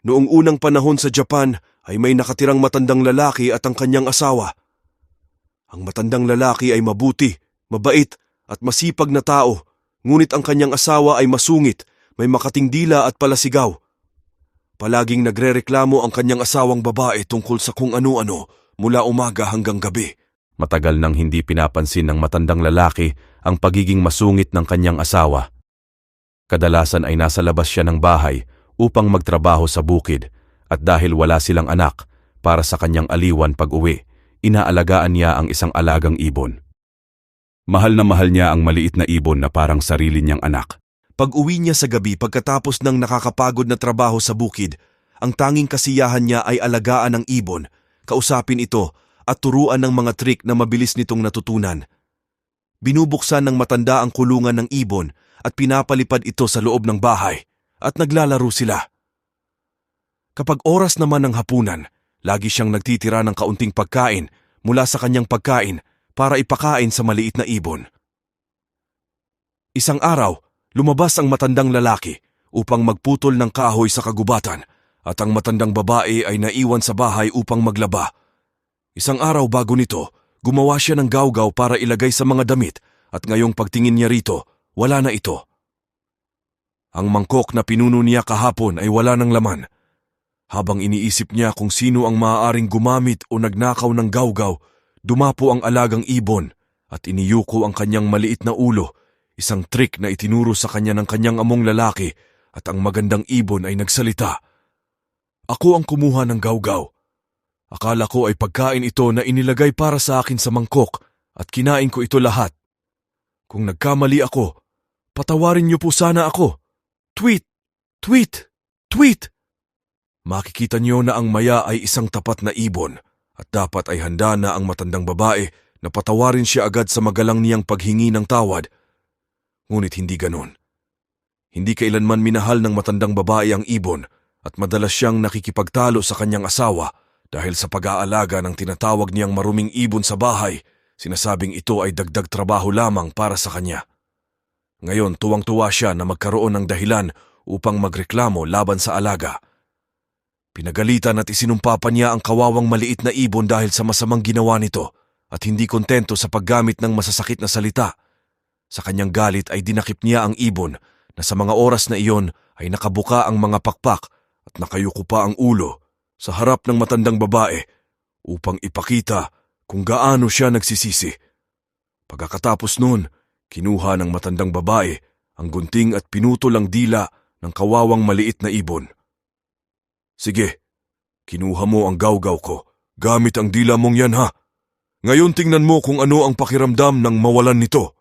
Noong unang panahon sa Japan ay may nakatirang matandang lalaki at ang kanyang asawa. Ang matandang lalaki ay mabuti, mabait at masipag na tao, ngunit ang kanyang asawa ay masungit, may makating dila at palasigaw. Palaging nagrereklamo ang kanyang asawang babae tungkol sa kung ano-ano mula umaga hanggang gabi. Matagal nang hindi pinapansin ng matandang lalaki ang pagiging masungit ng kanyang asawa. Kadalasan ay nasa labas siya ng bahay upang magtrabaho sa bukid at dahil wala silang anak, para sa kanyang aliwan pag-uwi, inaalagaan niya ang isang alagang ibon. Mahal na mahal niya ang maliit na ibon na parang sarili niyang anak. Pag-uwi niya sa gabi pagkatapos ng nakakapagod na trabaho sa bukid, ang tanging kasiyahan niya ay alagaan ang ibon, kausapin ito at turuan ng mga trik na mabilis nitong natutunan. Binubuksan ng matanda ang kulungan ng ibon at pinapalipad ito sa loob ng bahay at naglalaro sila. Kapag oras naman ng hapunan, lagi siyang nagtitira ng kaunting pagkain mula sa kanyang pagkain para ipakain sa maliit na ibon. Isang araw, lumabas ang matandang lalaki upang magputol ng kahoy sa kagubatan at ang matandang babae ay naiwan sa bahay upang maglaba. Isang araw bago nito, gumawa siya ng gawgaw para ilagay sa mga damit at ngayong pagtingin niya rito, wala na ito. Ang mangkok na pinuno niya kahapon ay wala ng laman. Habang iniisip niya kung sino ang maaaring gumamit o nagnakaw ng gawgaw, dumapo ang alagang ibon at iniyuko ang kanyang maliit na ulo, isang trick na itinuro sa kanya ng kanyang among lalaki at ang magandang ibon ay nagsalita. Ako ang kumuha ng gawgaw. Akala ko ay pagkain ito na inilagay para sa akin sa mangkok at kinain ko ito lahat. Kung nagkamali ako, patawarin niyo po sana ako. Tweet! Tweet! Tweet! Makikita niyo na ang maya ay isang tapat na ibon at dapat ay handa na ang matandang babae na patawarin siya agad sa magalang niyang paghingi ng tawad. Ngunit hindi ganon. Hindi kailanman minahal ng matandang babae ang ibon at madalas siyang nakikipagtalo sa kanyang asawa dahil sa pag-aalaga ng tinatawag niyang maruming ibon sa bahay. Sinasabing ito ay dagdag trabaho lamang para sa kanya. Ngayon tuwang-tuwa siya na magkaroon ng dahilan upang magreklamo laban sa alaga. Pinagalitan at isinumpa pa niya ang kawawang maliit na ibon dahil sa masamang ginawa nito at hindi kontento sa paggamit ng masasakit na salita. Sa kanyang galit ay dinakip niya ang ibon na sa mga oras na iyon ay nakabuka ang mga pakpak at nakayuko pa ang ulo sa harap ng matandang babae upang ipakita kung gaano siya nagsisisi. Pagkatapos nun, kinuha ng matandang babae ang gunting at pinutol ang dila ng kawawang maliit na ibon. Sige, kinuha mo ang gawgaw ko. Gamit ang dila mong yan ha. Ngayon tingnan mo kung ano ang pakiramdam ng mawalan nito.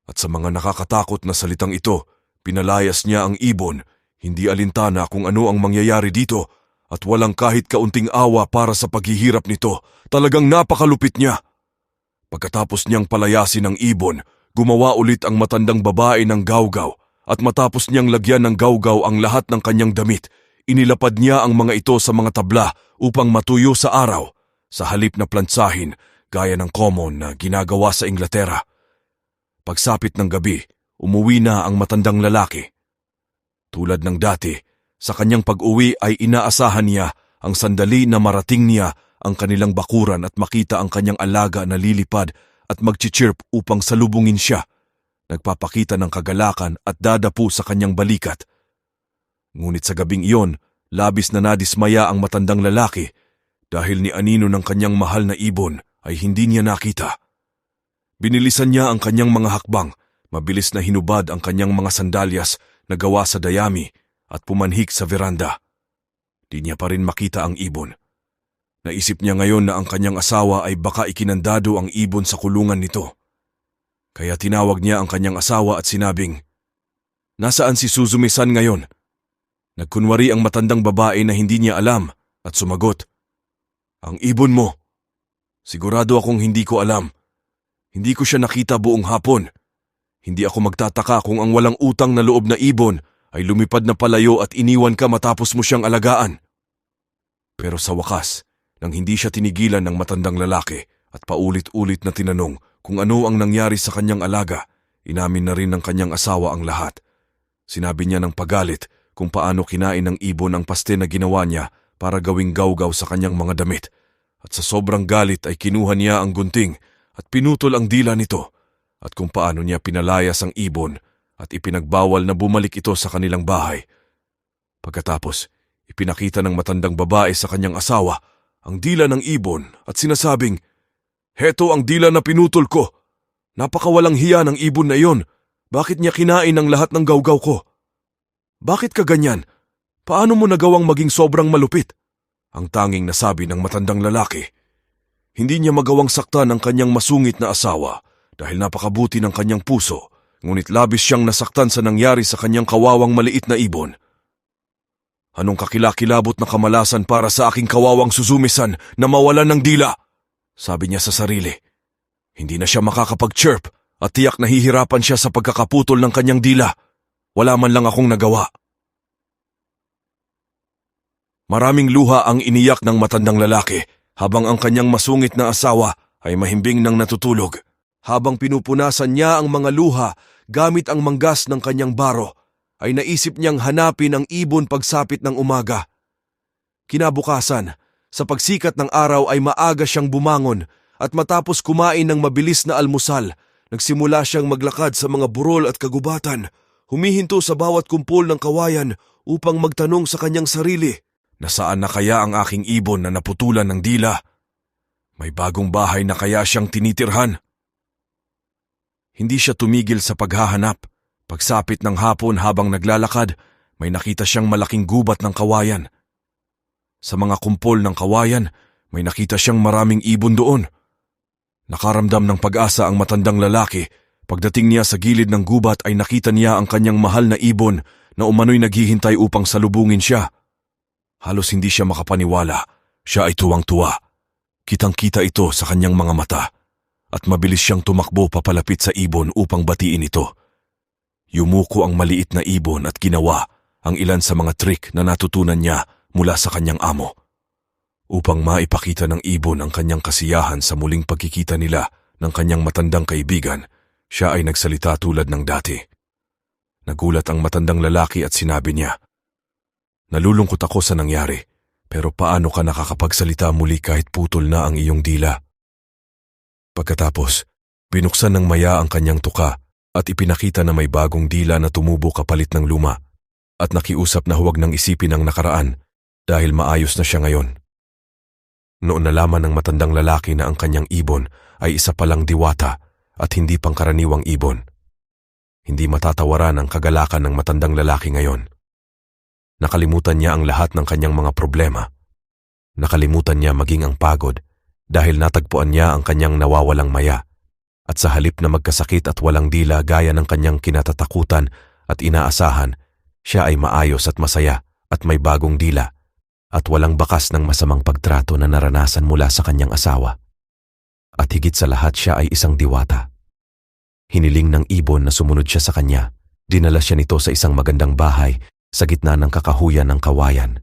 At sa mga nakakatakot na salitang ito, pinalayas niya ang ibon, hindi alintana kung ano ang mangyayari dito at walang kahit kaunting awa para sa paghihirap nito. Talagang napakalupit niya. Pagkatapos niyang palayasin ang ibon, gumawa ulit ang matandang babae ng gawgaw at matapos niyang lagyan ng gawgaw ang lahat ng kanyang damit, inilapad niya ang mga ito sa mga tabla upang matuyo sa araw, sa halip na plantsahin gaya ng common na ginagawa sa Inglaterra. Pagsapit ng gabi, umuwi na ang matandang lalaki. Tulad ng dati, sa kanyang pag-uwi ay inaasahan niya ang sandali na marating niya ang kanilang bakuran at makita ang kanyang alaga na lilipad at magchichirp upang salubungin siya, nagpapakita ng kagalakan at dadapu sa kanyang balikat. Ngunit sa gabing iyon, labis na nadismaya ang matandang lalaki dahil ni anino ng kanyang mahal na ibon ay hindi niya nakita. Binilisan niya ang kanyang mga hakbang, mabilis na hinubad ang kanyang mga sandalyas na gawa sa dayami at pumanhik sa veranda. Di niya pa rin makita ang ibon. Naisip niya ngayon na ang kanyang asawa ay baka ikinandado ang ibon sa kulungan nito. Kaya tinawag niya ang kanyang asawa at sinabing, "Nasaan si Suzume-san ngayon?" Nagkunwari ang matandang babae na hindi niya alam at sumagot, "Ang ibon mo." Sigurado akong hindi ko alam. Hindi ko siya nakita buong hapon. Hindi ako magtataka kung ang walang utang na loob na ibon ay lumipad na palayo at iniwan ka matapos mo siyang alagaan. Pero sa wakas, nang hindi siya tinigilan ng matandang lalaki at paulit-ulit na tinanong kung ano ang nangyari sa kanyang alaga, inamin na rin ng kanyang asawa ang lahat. Sinabi niya ng pagalit kung paano kinain ng ibon ang paste na ginawa niya para gawing gawgaw sa kanyang mga damit. At sa sobrang galit ay kinuha niya ang gunting at pinutol ang dila nito, at kung paano niya pinalayas ang ibon at ipinagbawal na bumalik ito sa kanilang bahay. Pagkatapos, ipinakita ng matandang babae sa kanyang asawa ang dila ng ibon at sinasabing, "Heto ang dila na pinutol ko. Napakawalang hiya ng ibon na iyon. Bakit niya kinain ang lahat ng gawgaw ko? Bakit ka ganyan? Paano mo nagawang maging sobrang malupit?" Ang tanging nasabi ng matandang lalaki. Hindi niya magawang saktan ang kanyang masungit na asawa dahil napakabuti ng kanyang puso, ngunit labis siyang nasaktan sa nangyari sa kanyang kawawang maliit na ibon. "Anong kakilakilabot na kamalasan para sa aking kawawang susumisan na mawalan ng dila?" sabi niya sa sarili. Hindi na siya makakapag-chirp at tiyak nahihirapan siya sa pagkakaputol ng kanyang dila. Wala man lang akong nagawa. Maraming luha ang iniyak ng matandang lalaki habang ang kanyang masungit na asawa ay mahimbing nang natutulog. Habang pinupunasan niya ang mga luha gamit ang manggas ng kanyang baro, ay naisip niyang hanapin ang ibon pagsapit ng umaga. Kinabukasan, sa pagsikat ng araw ay maaga siyang bumangon at matapos kumain ng mabilis na almusal, nagsimula siyang maglakad sa mga burol at kagubatan, humihinto sa bawat kumpol ng kawayan upang magtanong sa kanyang sarili, "Nasaan na kaya ang aking ibon na naputulan ng dila? May bagong bahay na kaya siyang tinitirhan?" Hindi siya tumigil sa paghahanap. Pagsapit ng hapon habang naglalakad, may nakita siyang malaking gubat ng kawayan. Sa mga kumpol ng kawayan, may nakita siyang maraming ibon doon. Nakaramdam ng pag-asa ang matandang lalaki. Pagdating niya sa gilid ng gubat ay nakita niya ang kanyang mahal na ibon na umano'y naghihintay upang salubungin siya. Halos hindi siya makapaniwala. Siya ay tuwang-tuwa. Kitang-kita ito sa kanyang mga mata at mabilis siyang tumakbo papalapit sa ibon upang batiin ito. Yumuko ang maliit na ibon at ginawa ang ilan sa mga trick na natutunan niya mula sa kanyang amo. Upang maipakita ng ibon ang kanyang kasiyahan sa muling pagkikita nila ng kanyang matandang kaibigan, siya ay nagsalita tulad ng dati. Nagulat ang matandang lalaki at sinabi niya, "Nalulungkot ako sa nangyari, pero paano ka nakakapagsalita muli kahit putol na ang iyong dila?" Pagkatapos, binuksan ng maya ang kanyang tuka at ipinakita na may bagong dila na tumubo kapalit ng luma, at nakiusap na huwag nang isipin ang nakaraan dahil maayos na siya ngayon. Noon nalaman ng matandang lalaki na ang kanyang ibon ay isa palang diwata at hindi pangkaraniwang ibon. Hindi matatawaran ang kagalakan ng matandang lalaki ngayon. Nakalimutan niya ang lahat ng kanyang mga problema. Nakalimutan niya maging ang pagod dahil natagpuan niya ang kanyang nawawalang maya. At sa halip na magkasakit at walang dila gaya ng kanyang kinatatakutan at inaasahan, siya ay maayos at masaya at may bagong dila at walang bakas ng masamang pagtrato na naranasan mula sa kanyang asawa. At higit sa lahat, siya ay isang diwata. Hiniling ng ibon na sumunod siya sa kanya. Dinala siya nito sa isang magandang bahay sa gitna ng kakahuyan ng kawayan.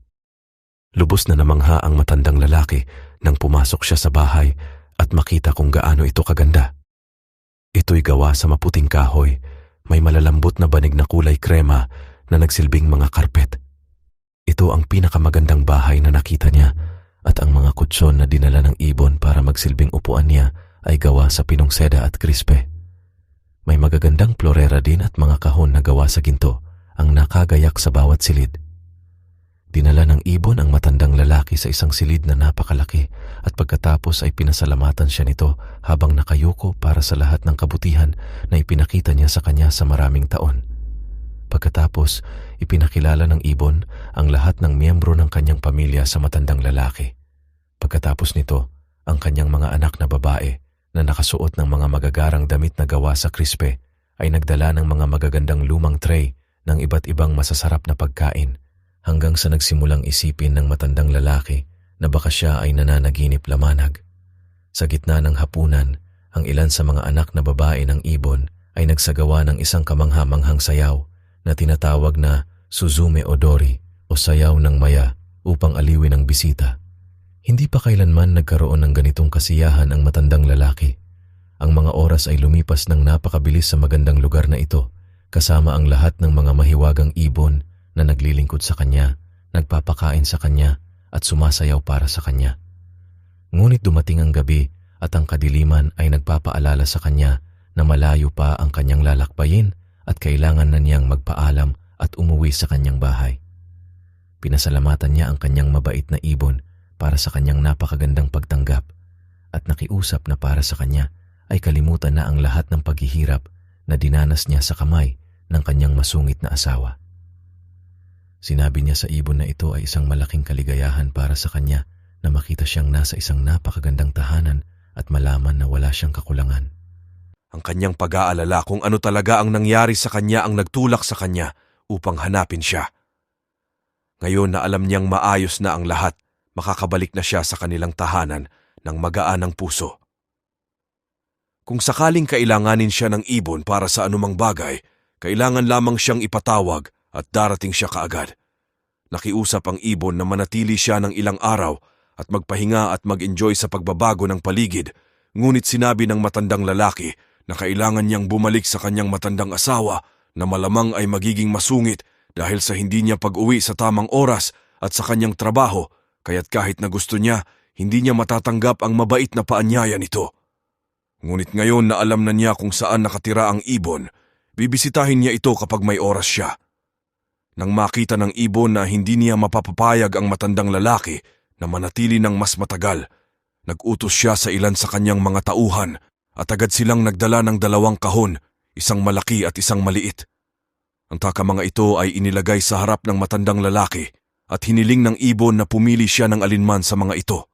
Lubos na namangha ang matandang lalaki nang pumasok siya sa bahay at makita kung gaano ito kaganda. Ito'y gawa sa maputing kahoy, may malalambot na banig na kulay krema na nagsilbing mga karpet. Ito ang pinakamagandang bahay na nakita niya at ang mga kutson na dinala ng ibon para magsilbing upuan niya ay gawa sa pinong seda at krispe. May magagandang florera din at mga kahon na gawa sa ginto ang nakagayak sa bawat silid. Dinala ng ibon ang matandang lalaki sa isang silid na napakalaki at pagkatapos ay pinasalamatan siya nito habang nakayuko para sa lahat ng kabutihan na ipinakita niya sa kanya sa maraming taon. Pagkatapos, ipinakilala ng ibon ang lahat ng miyembro ng kanyang pamilya sa matandang lalaki. Pagkatapos nito, ang kanyang mga anak na babae na nakasuot ng mga magagarang damit na gawa sa krispe ay nagdala ng mga magagandang lumang tray ng iba't ibang masasarap na pagkain hanggang sa nagsimulang isipin ng matandang lalaki na baka siya ay nananaginip lamanag. Sa gitna ng hapunan, ang ilan sa mga anak na babae ng ibon ay nagsagawa ng isang kamangha-manghang sayaw na tinatawag na Suzume Odori o sayaw ng maya upang aliwin ang bisita. Hindi pa kailanman nagkaroon ng ganitong kasiyahan ang matandang lalaki. Ang mga oras ay lumipas ng napakabilis sa magandang lugar na ito, kasama ang lahat ng mga mahiwagang ibon na naglilingkod sa kanya, nagpapakain sa kanya at sumasayaw para sa kanya. Ngunit dumating ang gabi at ang kadiliman ay nagpapaalala sa kanya na malayo pa ang kanyang lalakbayin at kailangan na niyang magpaalam at umuwi sa kanyang bahay. Pinasalamatan niya ang kanyang mabait na ibon para sa kanyang napakagandang pagtanggap at nakiusap na para sa kanya ay kalimutan na ang lahat ng paghihirap na dinanas niya sa kamay ng kanyang masungit na asawa. Sinabi niya sa ibon na ito ay isang malaking kaligayahan para sa kanya na makita siyang nasa isang napakagandang tahanan at malaman na wala siyang kakulangan. Ang kanyang pag-aalala kung ano talaga ang nangyari sa kanya ang nagtulak sa kanya upang hanapin siya. Ngayon na alam niyang maayos na ang lahat, makakabalik na siya sa kanilang tahanan ng magaan ang puso. Kung sakaling kailanganin siya ng ibon para sa anumang bagay, kailangan lamang siyang ipatawag at darating siya kaagad. Nakiusap ang ibon na manatili siya ng ilang araw at magpahinga at mag-enjoy sa pagbabago ng paligid, ngunit sinabi ng matandang lalaki na kailangan niyang bumalik sa kanyang matandang asawa na malamang ay magiging masungit dahil sa hindi niya pag-uwi sa tamang oras at sa kanyang trabaho, kaya't kahit na gusto niya, hindi niya matatanggap ang mabait na paanyaya nito. Ngunit ngayon na alam na niya kung saan nakatira ang ibon, bibisitahin niya ito kapag may oras siya. Nang makita ng ibon na hindi niya mapapapayag ang matandang lalaki na manatili ng mas matagal, nag-utos siya sa ilan sa kanyang mga tauhan at agad silang nagdala ng 2 kahon, isang malaki at isang maliit. Ang takamanga ito ay inilagay sa harap ng matandang lalaki at hiniling ng ibon na pumili siya ng alinman sa mga ito.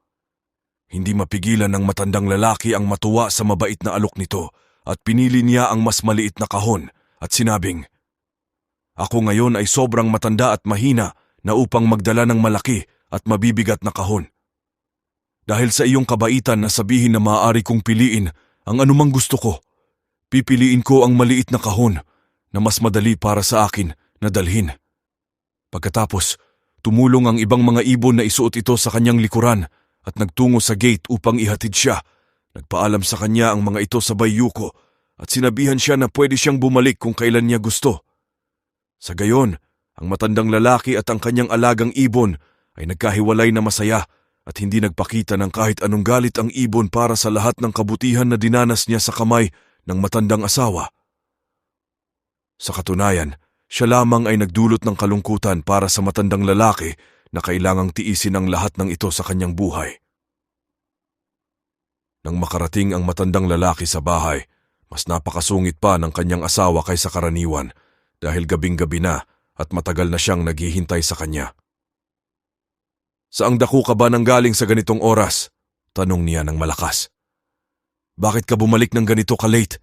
Hindi mapigilan ng matandang lalaki ang matuwa sa mabait na alok nito at pinili niya ang mas maliit na kahon at sinabing, "Ako ngayon ay sobrang matanda at mahina na upang magdala ng malaki at mabibigat na kahon. Dahil sa iyong kabaitan na sabihin na maaari kong piliin ang anumang gusto ko, pipiliin ko ang maliit na kahon na mas madali para sa akin na dalhin." Pagkatapos, tumulong ang ibang mga ibon na isuot ito sa kanyang likuran at nagtungo sa gate upang ihatid siya. Nagpaalam sa kanya ang mga ito sabay yuko at sinabihan siya na pwede siyang bumalik kung kailan niya gusto. Sa gayon, ang matandang lalaki at ang kanyang alagang ibon ay nagkahiwalay na masaya at hindi nagpakita ng kahit anong galit ang ibon para sa lahat ng kabutihan na dinanas niya sa kamay ng matandang asawa. Sa katunayan, siya lamang ay nagdulot ng kalungkutan para sa matandang lalaki na kailangang tiisin ang lahat ng ito sa kanyang buhay. Nang makarating ang matandang lalaki sa bahay, mas napakasungit pa ng kanyang asawa kaysa karaniwan dahil gabing-gabi na at matagal na siyang naghihintay sa kanya. "Saang dako ka ba nanggaling sa ganitong oras?" tanong niya ng malakas. "Bakit ka bumalik ng ganito ka-late?"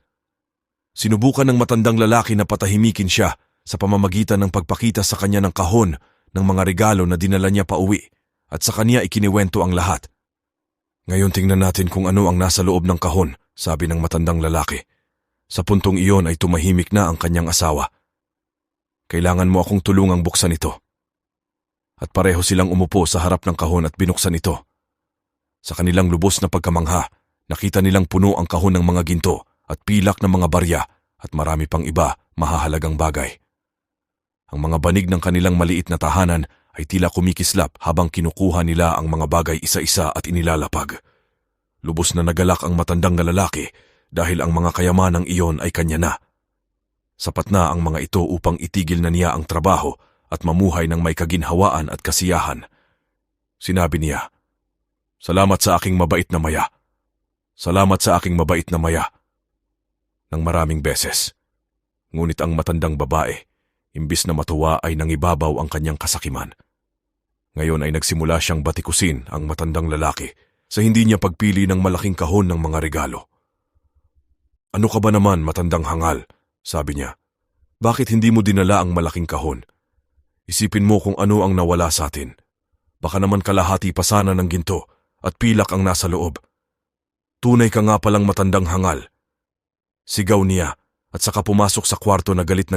Sinubukan ng matandang lalaki na patahimikin siya sa pamamagitan ng pagpakita sa kanya ng kahon ng mga regalo na dinala niya pauwi at sa kanya ikiniwento ang lahat. "Ngayon tingnan natin kung ano ang nasa loob ng kahon," sabi ng matandang lalaki. Sa puntong iyon ay tumahimik na ang kanyang asawa. "Kailangan mo akong tulungang buksan ito." At pareho silang umupo sa harap ng kahon at binuksan ito. Sa kanilang lubos na pagkamangha, nakita nilang puno ang kahon ng mga ginto at pilak ng mga barya at marami pang iba mahahalagang bagay. Ang mga banig ng kanilang maliit na tahanan ay tila kumikislap habang kinukuha nila ang mga bagay isa-isa at inilalapag. Lubos na nagalak ang matandang lalaki dahil ang mga kayamanang iyon ay kanya na. Sapat na ang mga ito upang itigil na niya ang trabaho at mamuhay ng may kaginhawaan at kasiyahan. Sinabi niya, "Salamat sa aking mabait na maya. Salamat sa aking mabait na maya." Nang maraming beses. Ngunit ang matandang babae, imbis na matuwa ay nangibabaw ang kanyang kasakiman. Ngayon ay nagsimula siyang batikusin ang matandang lalaki sa hindi niya pagpili ng malaking kahon ng mga regalo. "Ano ka ba naman, matandang hangal?" sabi niya. "Bakit hindi mo dinala ang malaking kahon? Isipin mo kung ano ang nawala sa atin. Baka naman kalahati pa sana ng ginto at pilak ang nasa loob. Tunay ka nga palang matandang hangal." Sigaw niya at saka pumasok sa kwarto na galit.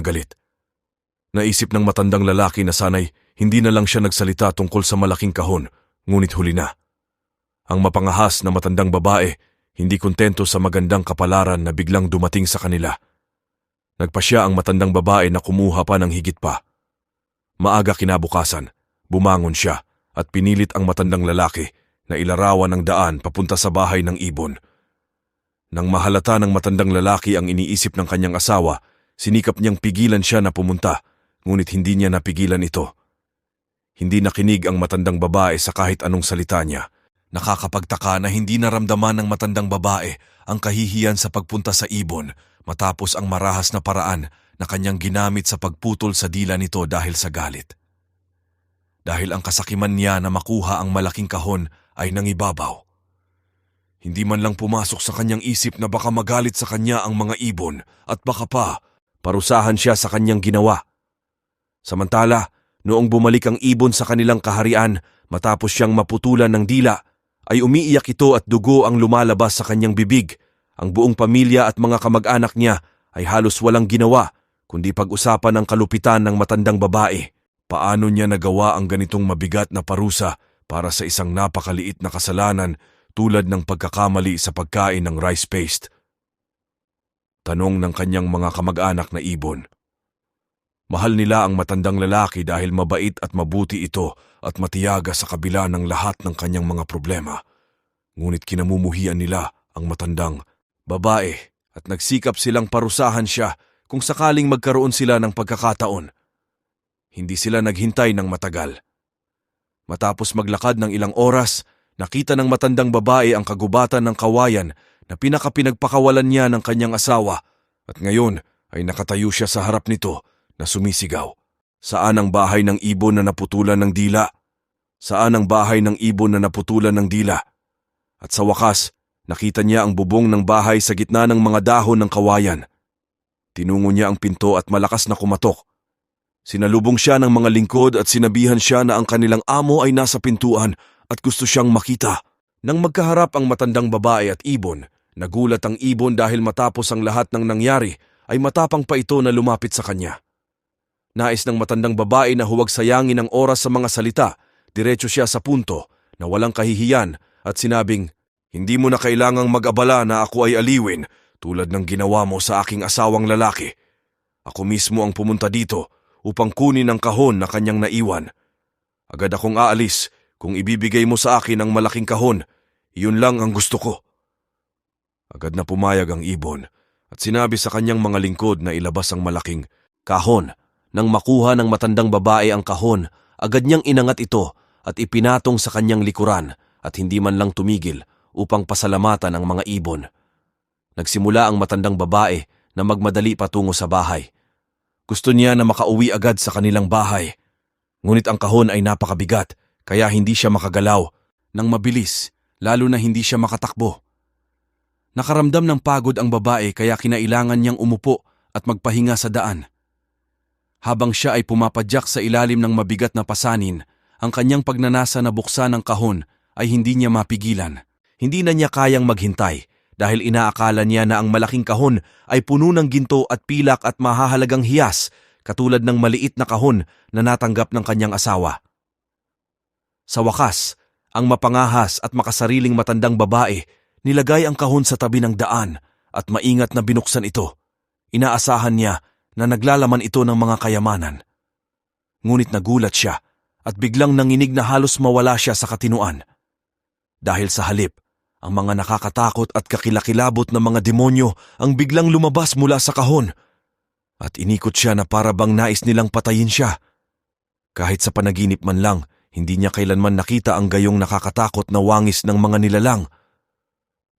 Naisip ng matandang lalaki na sana'y hindi na lang siya nagsalita tungkol sa malaking kahon, ngunit huli na. Ang mapangahas na matandang babae, hindi kontento sa magandang kapalaran na biglang dumating sa kanila. Nagpasya ang matandang babae na kumuha pa ng higit pa. Maaga kinabukasan, bumangon siya at pinilit ang matandang lalaki na ilarawan ng daan papunta sa bahay ng ibon. Nang mahalata ng matandang lalaki ang iniisip ng kanyang asawa, sinikap niyang pigilan siya na pumunta, ngunit hindi niya napigilan ito. Hindi nakinig ang matandang babae sa kahit anong salita niya. Nakakapagtaka na hindi naramdaman ng matandang babae ang kahihiyan sa pagpunta sa ibon matapos ang marahas na paraan na kanyang ginamit sa pagputol sa dila nito dahil sa galit. Dahil ang kasakiman niya na makuha ang malaking kahon ay nangibabaw. Hindi man lang pumasok sa kanyang isip na baka magalit sa kanya ang mga ibon at baka pa parusahan siya sa kanyang ginawa. Samantala, noong bumalik ang ibon sa kanilang kaharian matapos siyang maputulan ng dila, ay umiiyak ito at dugo ang lumalabas sa kanyang bibig. Ang buong pamilya at mga kamag-anak niya ay halos walang ginawa kundi pag-usapan ang kalupitan ng matandang babae. Paano niya nagawa ang ganitong mabigat na parusa para sa isang napakaliit na kasalanan tulad ng pagkakamali sa pagkain ng rice paste? Tanong ng kanyang mga kamag-anak na ibon. Mahal nila ang matandang lalaki dahil mabait at mabuti ito at matiyaga sa kabila ng lahat ng kanyang mga problema. Ngunit kinamumuhian nila ang matandang babae at nagsikap silang parusahan siya kung sakaling magkaroon sila ng pagkakataon. Hindi sila naghintay ng matagal. Matapos maglakad ng ilang oras, nakita ng matandang babae ang kagubatan ng kawayan na pinagpakawalan niya ng kanyang asawa at ngayon ay nakatayo siya sa harap nito na sumisigaw. Saan ang bahay ng ibon na naputulan ng dila? Saan ang bahay ng ibon na naputulan ng dila? At sa wakas, nakita niya ang bubong ng bahay sa gitna ng mga dahon ng kawayan. Tinungo niya ang pinto at malakas na kumatok. Sinalubong siya ng mga lingkod at sinabihan siya na ang kanilang amo ay nasa pintuan at gusto siyang makita. Nang magkaharap ang matandang babae at ibon, nagulat ang ibon dahil matapos ang lahat ng nangyari ay matapang pa ito na lumapit sa kanya. Nais ng matandang babae na huwag sayangin ang oras sa mga salita, diretso siya sa punto na walang kahihiyan at sinabing, "Hindi mo na kailangang mag-abala na ako ay aliwin tulad ng ginawa mo sa aking asawang lalaki. Ako mismo ang pumunta dito upang kunin ang kahon na kanyang naiwan. Agad akong aalis kung ibibigay mo sa akin ang malaking kahon. Iyon lang ang gusto ko." Agad na pumayag ang ibon at sinabi sa kanyang mga lingkod na ilabas ang malaking kahon. Nang makuha ng matandang babae ang kahon, agad niyang inangat ito at ipinatong sa kanyang likuran at hindi man lang tumigil upang pasalamatan ang mga ibon. Nagsimula ang matandang babae na magmadali patungo sa bahay. Gusto niya na makauwi agad sa kanilang bahay. Ngunit ang kahon ay napakabigat kaya hindi siya makagalaw ng mabilis, lalo na hindi siya makatakbo. Nakaramdam ng pagod ang babae kaya kinailangan niyang umupo at magpahinga sa daan. Habang siya ay pumapadyak sa ilalim ng mabigat na pasanin, ang kanyang pagnanasa na buksan ng kahon ay hindi niya mapigilan. Hindi na niya kayang maghintay dahil inaakala niya na ang malaking kahon ay puno ng ginto at pilak at mahahalagang hiyas katulad ng maliit na kahon na natanggap ng kanyang asawa. Sa wakas, ang mapangahas at makasariling matandang babae nilagay ang kahon sa tabi ng daan at maingat na binuksan ito. Inaasahan niya na naglalaman ito ng mga kayamanan. Ngunit nagulat siya at biglang nanginig na halos mawala siya sa katinuan. Dahil sa halip, ang mga nakakatakot at kakilakilabot na mga demonyo ang biglang lumabas mula sa kahon. At inikot siya na para bang nais nilang patayin siya. Kahit sa panaginip man lang, hindi niya kailanman nakita ang gayong nakakatakot na wangis ng mga nilalang.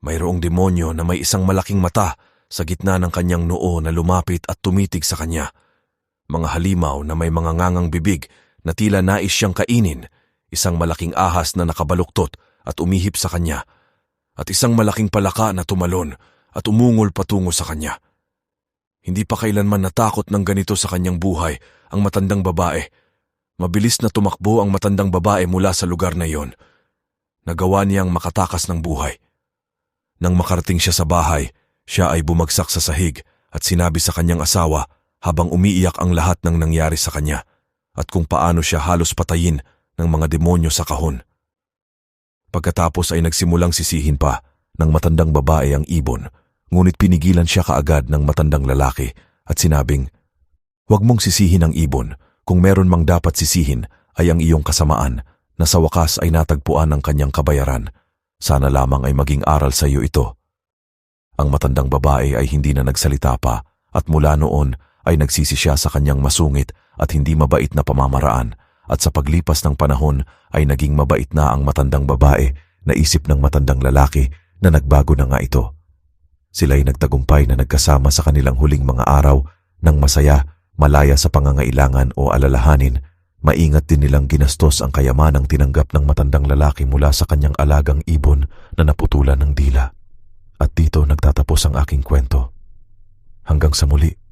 Mayroong demonyo na may isang malaking mata sa gitna ng kanyang noo na lumapit at tumitig sa kanya. Mga halimaw na may mga ngangang bibig na tila nais siyang kainin, isang malaking ahas na nakabaluktot at umihip sa kanya, at isang malaking palaka na tumalon at umungol patungo sa kanya. Hindi pa kailanman natakot ng ganito sa kanyang buhay ang matandang babae. Mabilis na tumakbo ang matandang babae mula sa lugar na iyon. Nagawa niyang makatakas ng buhay. Nang makarating siya sa bahay, siya ay bumagsak sa sahig at sinabi sa kanyang asawa habang umiiyak ang lahat ng nangyari sa kanya at kung paano siya halos patayin ng mga demonyo sa kahon. Pagkatapos ay nagsimulang sisihin pa ng matandang babae ang ibon, ngunit pinigilan siya kaagad ng matandang lalaki at sinabing, "Huwag mong sisihin ang ibon, kung meron mang dapat sisihin ay ang iyong kasamaan na sa wakas ay natagpuan ng kanyang kabayaran. Sana lamang ay maging aral sa iyo ito. Ang matandang babae ay hindi na nagsalita pa at mula noon ay nagsisi siya sa kanyang masungit at hindi mabait na pamamaraan at sa paglipas ng panahon ay naging mabait na ang matandang babae na isip ng matandang lalaki na nagbago na nga ito. Sila'y nagtagumpay na nagkasama sa kanilang huling mga araw ng masaya, malaya sa pangangailangan o alalahanin. Maingat din nilang ginastos ang kayamanang tinanggap ng matandang lalaki mula sa kanyang alagang ibon na naputulan ng dila. At dito nagtatapos ang aking kwento. Hanggang sa muli.